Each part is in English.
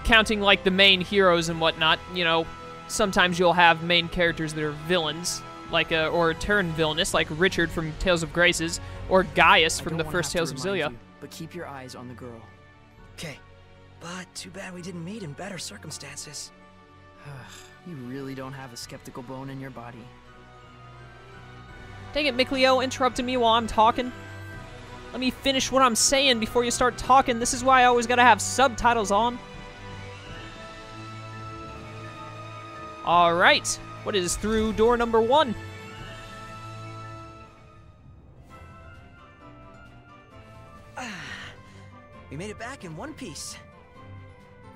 counting, like, the main heroes and whatnot, you know, sometimes you'll have main characters that are villains, like, or turn villainous, like Richard from Tales of Graces, or Gaius from the first Tales of Xillia. But keep your eyes on the girl. Okay, but too bad we didn't meet in better circumstances. You really don't have a skeptical bone in your body. Dang it, Mikleo, interrupting me while I'm talking. Let me finish what I'm saying before you start talking. This is why I always gotta have subtitles on. Alright, what is through door number 1? We made it back in one piece.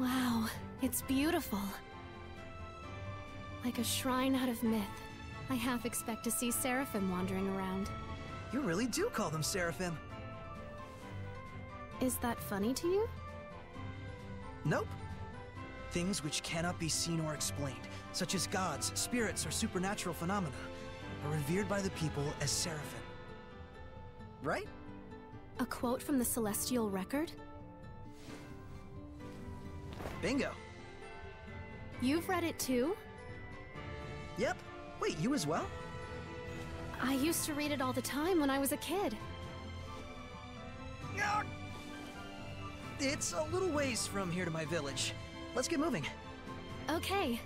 Wow, it's beautiful. Like a shrine out of myth. I half expect to see Seraphim wandering around. You really do call them Seraphim. Is that funny to you? Nope. Things which cannot be seen or explained, such as gods, spirits, or supernatural phenomena, are revered by the people as Seraphim. Right? A quote from the Celestial Record? Bingo. You've read it too? Yep. Wait, you as well? I used to read it all the time when I was a kid. It's a little ways from here to my village. Let's get moving. Okay.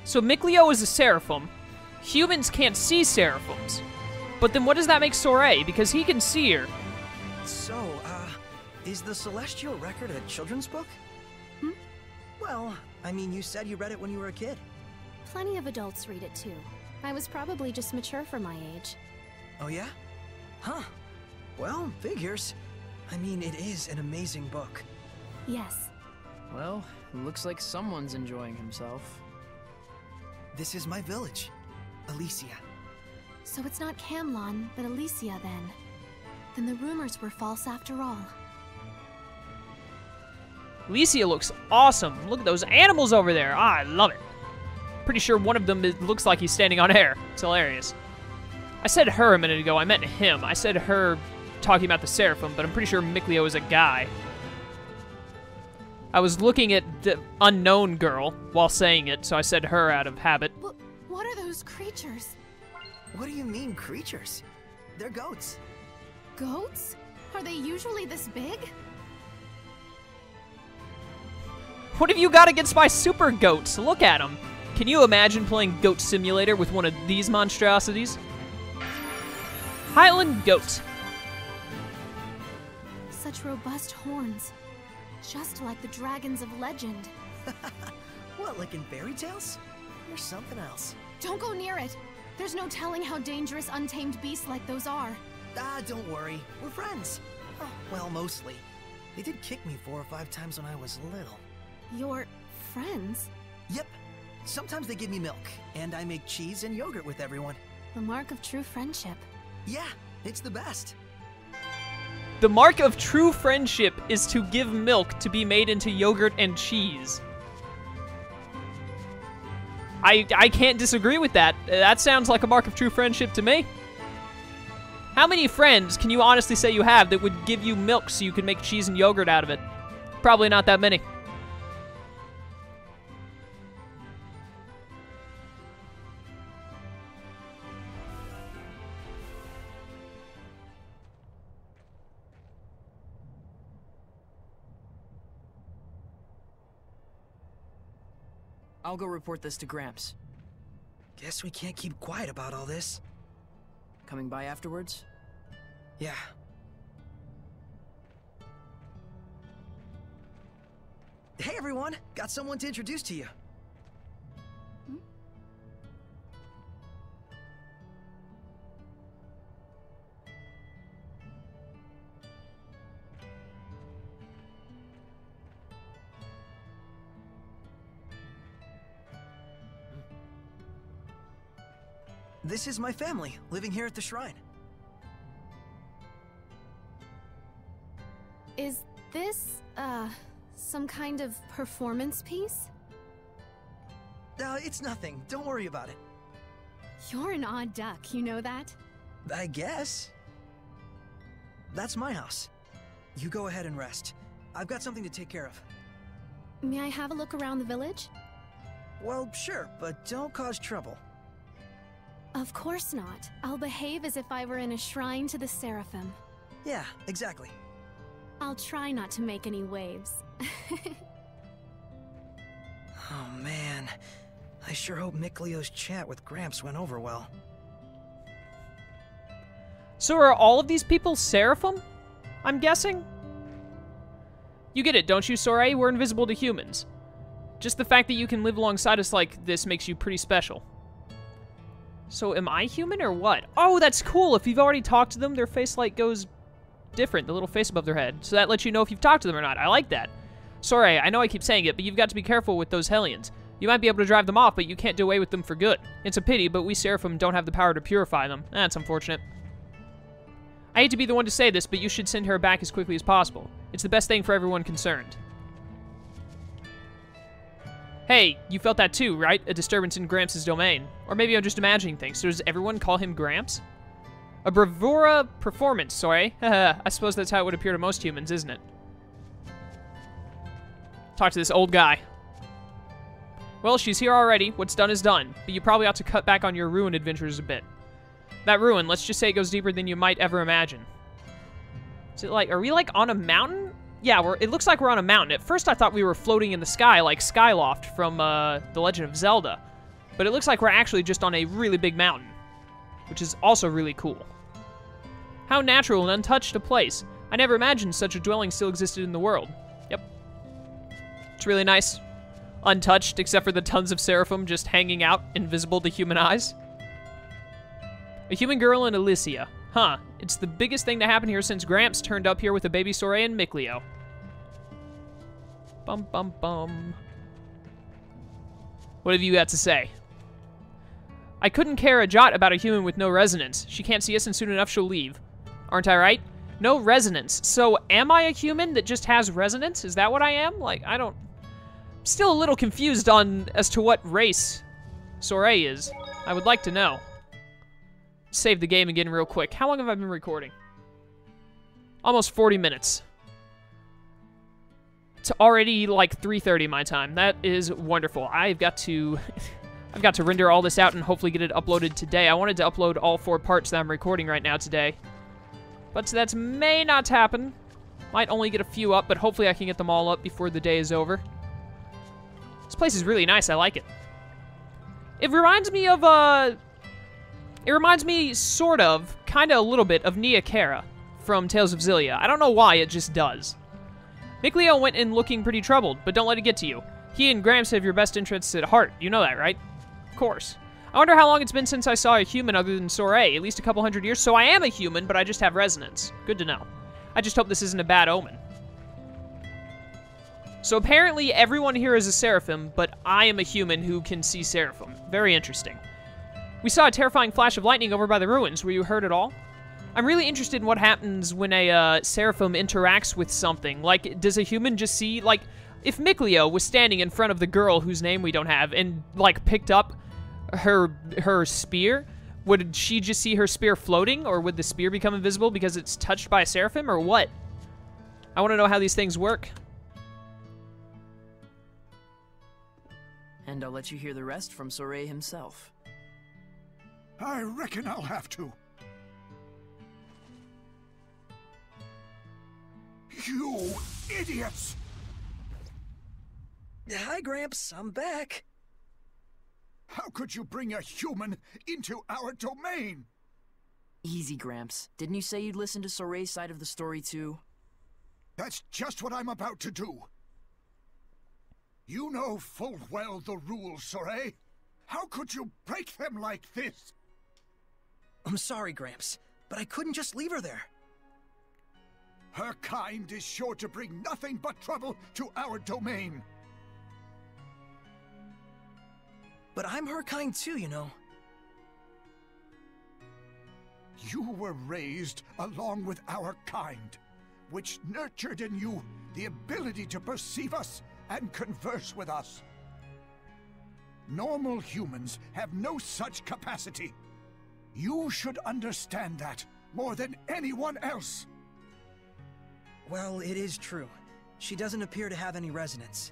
So Mikleo is a Seraphim. Humans can't see Seraphims. But then what does that make Soray? Because he can see her. So, is the Celestial Record a children's book? Hmm? Well, I mean, you said you read it when you were a kid. Plenty of adults read it too. I was probably just mature for my age. Oh yeah? Huh. Well, figures. I mean, it is an amazing book. Yes. Well, looks like someone's enjoying himself. This is my village, Elysia. So it's not Camlon, but Elysia then. Then the rumors were false after all. Elysia looks awesome. Look at those animals over there. Ah, I love it. Pretty sure one of them looks like he's standing on air. It's hilarious. I said her a minute ago. I meant him. I said her talking about the Seraphim, but I'm pretty sure Mikleo is a guy. I was looking at the unknown girl while saying it, so I said her out of habit. What are those creatures? What do you mean, creatures? They're goats. Goats? Are they usually this big? What have you got against my super goats? Look at them. Can you imagine playing Goat Simulator with one of these monstrosities? Highland Goat. Such robust horns. Just like the dragons of legend. What, like in fairy tales? Or something else? Don't go near it. There's no telling how dangerous untamed beasts like those are. Ah, don't worry. We're friends. Oh, well, mostly. They did kick me 4 or 5 times when I was little. Your friends? Yep. Sometimes they give me milk, and I make cheese and yogurt with everyone. The mark of true friendship. Yeah, it's the best. The mark of true friendship is to give milk to be made into yogurt and cheese. I can't disagree with that. That sounds like a mark of true friendship to me. How many friends can you honestly say you have that would give you milk so you could make cheese and yogurt out of it? Probably not that many. I'll go report this to Gramps. Guess we can't keep quiet about all this. Coming by afterwards? Yeah. Hey everyone! Got someone to introduce to you. This is my family, living here at the shrine. Is this, some kind of performance piece? It's nothing. Don't worry about it. You're an odd duck, you know that? I guess. That's my house. You go ahead and rest. I've got something to take care of. May I have a look around the village? Well, sure, but don't cause trouble. Of course not. I'll behave as if I were in a shrine to the Seraphim. Yeah, exactly. I'll try not to make any waves. Oh man, I sure hope Miklio's chat with Gramps went over well. So are all of these people Seraphim? I'm guessing? You get it, don't you, Soray? We're invisible to humans. Just the fact that you can live alongside us like this makes you pretty special. So am I human or what? Oh, that's cool. If you've already talked to them, their face light goes different, the little face above their head. So that lets you know if you've talked to them or not. I like that. Sorry, I know I keep saying it, but you've got to be careful with those Hellions. You might be able to drive them off, but you can't do away with them for good. It's a pity, but we Seraphim don't have the power to purify them. That's unfortunate. I hate to be the one to say this, but you should send her back as quickly as possible. It's the best thing for everyone concerned. Hey, you felt that too, right? A disturbance in Gramps' domain. Or maybe I'm just imagining things. So does everyone call him Gramps? A bravura performance, sorry. I suppose that's how it would appear to most humans, isn't it? Talk to this old guy. Well, she's here already. What's done is done. But you probably ought to cut back on your ruin adventures a bit. That ruin, let's just say it goes deeper than you might ever imagine. Is it like, are we like on a mountain? Yeah, it looks like we're on a mountain. At first I thought we were floating in the sky like Skyloft from The Legend of Zelda. But it looks like we're actually just on a really big mountain. Which is also really cool. How natural and untouched a place. I never imagined such a dwelling still existed in the world. Yep. It's really nice. Untouched, except for the tons of Seraphim just hanging out, invisible to human eyes. A human girl in Elysia. Huh. It's the biggest thing to happen here since Gramps turned up here with a baby Soray and Miklio. Bum bum bum. What have you got to say? I couldn't care a jot about a human with no resonance. She can't see us and soon enough she'll leave. Aren't I right? No resonance. So am I a human that just has resonance? Is that what I am? Like, I don't... I'm still a little confused as to what race Soray is. I would like to know. Save the game again real quick. How long have I been recording? Almost 40 minutes. It's already like 3:30 my time. That is wonderful. I've got to render all this out and hopefully get it uploaded today. I wanted to upload all 4 parts that I'm recording right now today. But that may not happen. Might only get a few up, but hopefully I can get them all up before the day is over. This place is really nice. I like it. It reminds me of, it reminds me, sort of, kind of a little bit, of Nia Kara from Tales of Xillia. I don't know why, it just does. Miklio went in looking pretty troubled, but don't let it get to you. He and Gramps have your best interests at heart. You know that, right? Of course. I wonder how long it's been since I saw a human other than Soray. At least a couple hundred years. So I am a human, but I just have resonance. Good to know. I just hope this isn't a bad omen. So apparently everyone here is a Seraphim, but I am a human who can see Seraphim. Very interesting. We saw a terrifying flash of lightning over by the ruins. Were you hurt at all? I'm really interested in what happens when a Seraphim interacts with something. Like, does a human just see, like, if Miklio was standing in front of the girl whose name we don't have and, like, picked up her spear, would she just see her spear floating, or would the spear become invisible because it's touched by a Seraphim, or what? I want to know how these things work. And I'll let you hear the rest from Soray himself. I reckon I'll have to. You idiots! Hi, Gramps. I'm back. How could you bring a human into our domain? Easy, Gramps. Didn't you say you'd listen to Soray's side of the story, too? That's just what I'm about to do. You know full well the rules, Soray. How could you break them like this? I'm sorry, Gramps, but I couldn't just leave her there. Her kind is sure to bring nothing but trouble to our domain. But I'm her kind too, you know. You were raised along with our kind, which nurtured in you the ability to perceive us and converse with us. Normal humans have no such capacity. You should understand that more than anyone else. Well, it is true. She doesn't appear to have any resonance.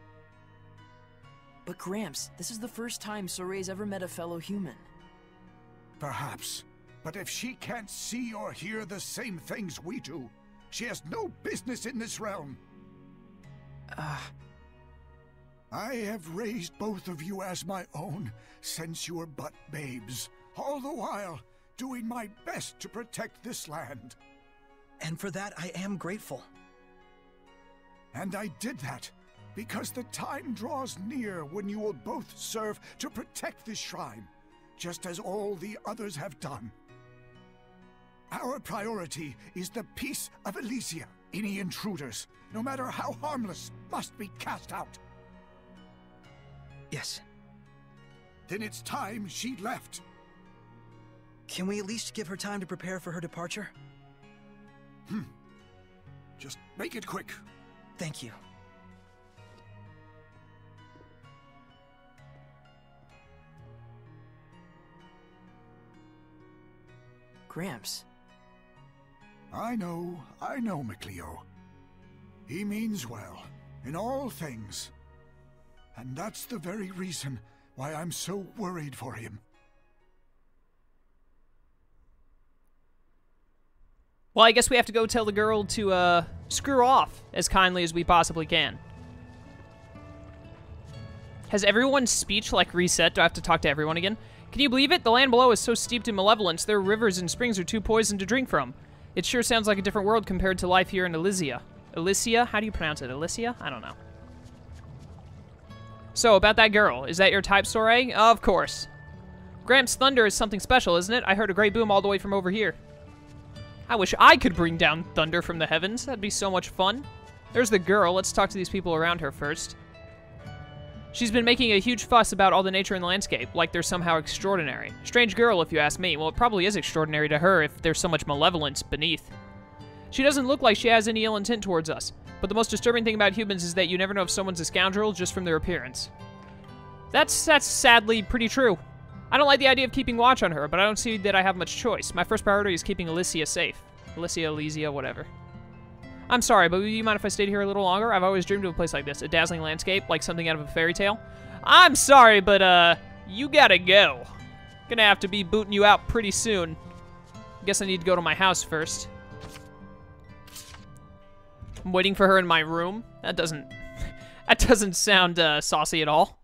But Gramps, this is the first time Soray's ever met a fellow human. Perhaps. But if she can't see or hear the same things we do, she has no business in this realm. I have raised both of you as my own since you were but babes, all the while doing my best to protect this land. And for that, I am grateful. And I did that because the time draws near when you will both serve to protect this shrine, just as all the others have done. Our priority is the peace of Elysia. Any intruders, no matter how harmless, must be cast out. Yes. Then it's time she left. Can we at least give her time to prepare for her departure? Just make it quick. Thank you. Gramps. I know, McLeo. He means well, in all things. And that's the very reason why I'm so worried for him. Well, I guess we have to go tell the girl to, screw off as kindly as we possibly can. Has everyone's speech, like, reset? Do I have to talk to everyone again? Can you believe it? The land below is so steeped in malevolence, their rivers and springs are too poisoned to drink from. It sure sounds like a different world compared to life here in Elysia. Elysia? How do you pronounce it? Elysia? I don't know. So, about that girl. Is that your type, Soray? Of course. Gramps' thunder is something special, isn't it? I heard a great boom all the way from over here. I wish I could bring down thunder from the heavens. That'd be so much fun. There's the girl. Let's talk to these people around her first. She's been making a huge fuss about all the nature in the landscape, like they're somehow extraordinary. Strange girl, if you ask me. Well, it probably is extraordinary to her if there's so much malevolence beneath. She doesn't look like she has any ill intent towards us, but the most disturbing thing about humans is that you never know if someone's a scoundrel just from their appearance. That's sadly pretty true. I don't like the idea of keeping watch on her, but I don't see that I have much choice. My first priority is keeping Elysia safe. Elysia, whatever. I'm sorry, but would you mind if I stayed here a little longer? I've always dreamed of a place like this, a dazzling landscape, like something out of a fairy tale. I'm sorry, but, you gotta go. Gonna have to be booting you out pretty soon. Guess I need to go to my house first. I'm waiting for her in my room? That doesn't sound, saucy at all.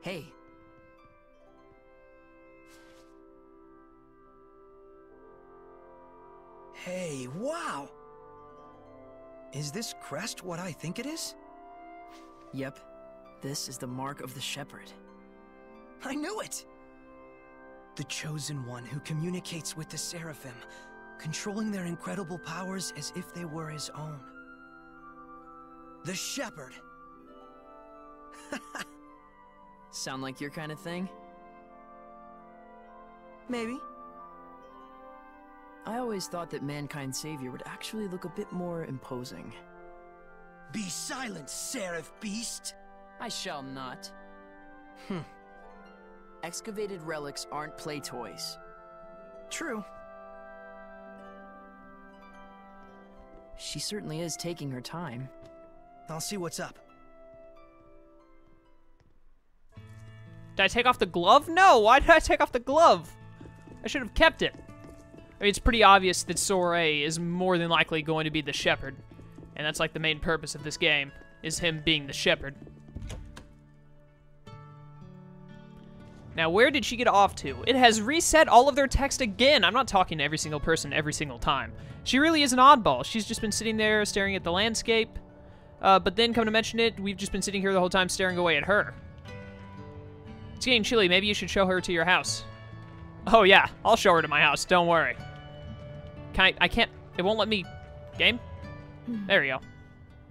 Hey. Hey, wow! Is this crest what I think it is? Yep. This is the mark of the shepherd. I knew it! The chosen one who communicates with the Seraphim, controlling their incredible powers as if they were his own. The shepherd! Sound like your kind of thing? Maybe. I always thought that mankind's savior would actually look a bit more imposing. Be silent, Seraph Beast! I shall not. Excavated relics aren't play toys. True. She certainly is taking her time. I'll see what's up. Did I take off the glove? No, why did I take off the glove? I should have kept it. I mean, it's pretty obvious that Soray is more than likely going to be the shepherd. And that's like the main purpose of this game, is him being the shepherd. Now, where did she get off to? It has reset all of their text again. I'm not talking to every single person every single time. She really is an oddball. She's just been sitting there staring at the landscape. But then, come to mention it, we've just been sitting here the whole time staring away at her. It's getting chilly. Maybe you should show her to your house. Oh, yeah. I'll show her to my house. Don't worry. I can't... It won't let me... Game? There we go.